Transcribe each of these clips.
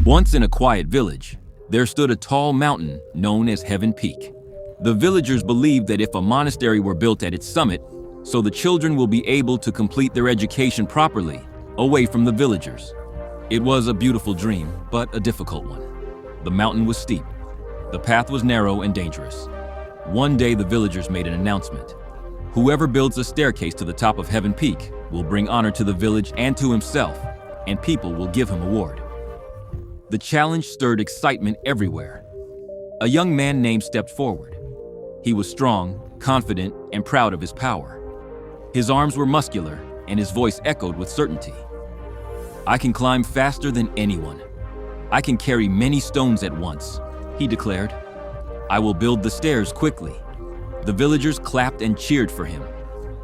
Once in a quiet village, there stood a tall mountain known as Heaven Peak. The villagers believed that if a monastery were built at its summit, so the children will be able to complete their education properly, away from the villagers. It was a beautiful dream, but a difficult one. The mountain was steep. The path was narrow and dangerous. One day the villagers made an announcement. Whoever builds a staircase to the top of Heaven Peak will bring honor to the village and to himself, and people will give him a reward. The challenge stirred excitement everywhere. A young man named stepped forward. He was strong, confident, and proud of his power. His arms were muscular, and his voice echoed with certainty. "I can climb faster than anyone. I can carry many stones at once," he declared. "I will build the stairs quickly." The villagers clapped and cheered for him.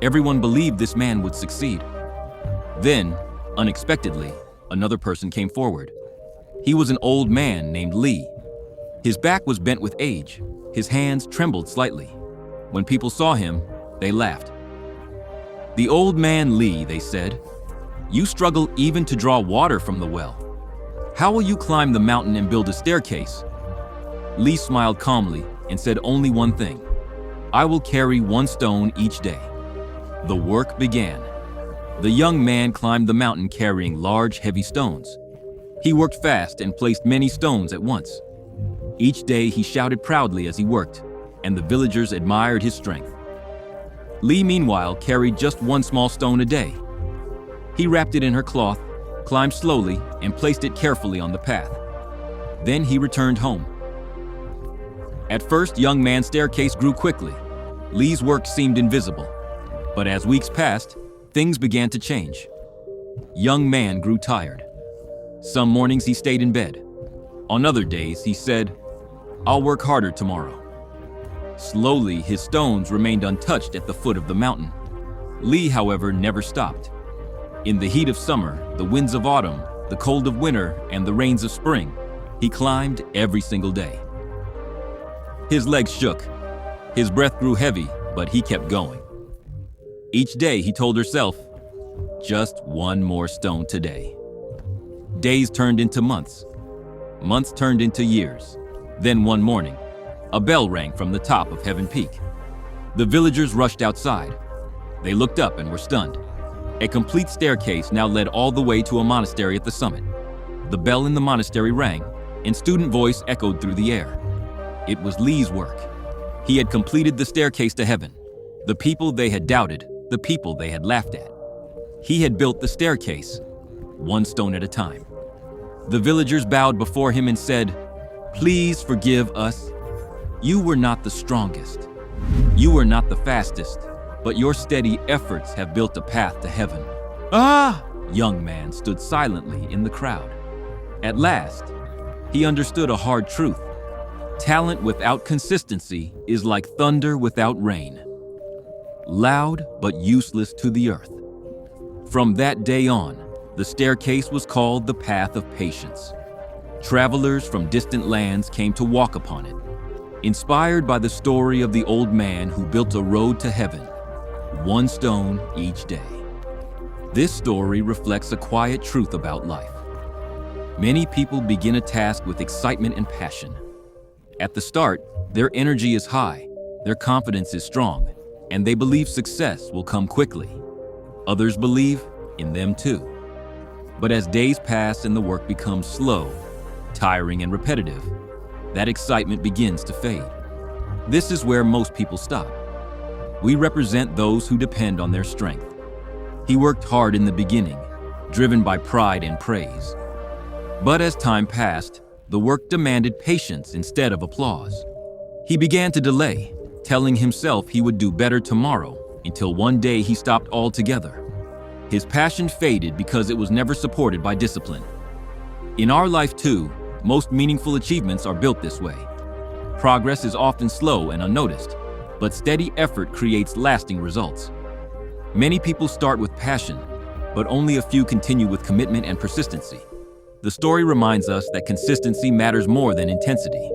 Everyone believed this man would succeed. Then, unexpectedly, another person came forward. He was an old man named Lee. His back was bent with age. His hands trembled slightly. When people saw him, they laughed. "The old man Lee," they said, "you struggle even to draw water from the well. How will you climb the mountain and build a staircase?" Lee smiled calmly and said only one thing: "I will carry one stone each day." The work began. The young man climbed the mountain carrying large, heavy stones. He worked fast and placed many stones at once. Each day he shouted proudly as he worked, and the villagers admired his strength. Lee, meanwhile, carried just one small stone a day. He wrapped it in her cloth, climbed slowly, and placed it carefully on the path. Then he returned home. At first, young man's staircase grew quickly. Lee's work seemed invisible. But as weeks passed, things began to change. Young man grew tired. Some mornings he stayed in bed. On other days, he said, "I'll work harder tomorrow." Slowly, his stones remained untouched at the foot of the mountain. Lee, however, never stopped. In the heat of summer, the winds of autumn, the cold of winter, and the rains of spring, he climbed every single day. His legs shook. His breath grew heavy, but he kept going. Each day, he told herself, "Just one more stone today." Days turned into months. Months turned into years. Then one morning, a bell rang from the top of Heaven Peak. The villagers rushed outside. They looked up and were stunned. A complete staircase now led all the way to a monastery at the summit. The bell in the monastery rang, and student voice echoed through the air. It was Lee's work. He had completed the staircase to heaven. The people they had doubted, the people they had laughed at. He had built the staircase, one stone at a time. The villagers bowed before him and said, "Please forgive us. You were not the strongest. You were not the fastest, but your steady efforts have built a path to heaven." "Ah!" Young man stood silently in the crowd. At last, he understood a hard truth. Talent without consistency is like thunder without rain. Loud but useless to the earth. From that day on, the staircase was called the Path of Patience. Travelers from distant lands came to walk upon it, inspired by the story of the old man who built a road to heaven, one stone each day. This story reflects a quiet truth about life. Many people begin a task with excitement and passion. At the start, their energy is high, their confidence is strong, and they believe success will come quickly. Others believe in them too. But as days pass and the work becomes slow, tiring, and repetitive, that excitement begins to fade. This is where most people stop. We represent those who depend on their strength. He worked hard in the beginning, driven by pride and praise. But as time passed, the work demanded patience instead of applause. He began to delay, telling himself he would do better tomorrow, until one day he stopped altogether. His passion faded because it was never supported by discipline. In our life too, most meaningful achievements are built this way. Progress is often slow and unnoticed, but steady effort creates lasting results. Many people start with passion, but only a few continue with commitment and persistency. The story reminds us that consistency matters more than intensity.